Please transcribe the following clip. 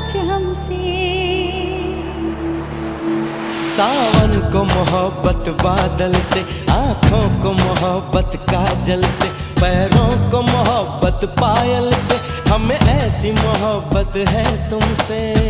कुछ हमसे। सावन को मोहब्बत बादल से, आँखों को मोहब्बत काजल से, पैरों को मोहब्बत पायल से, हमें ऐसी मोहब्बत है तुमसे।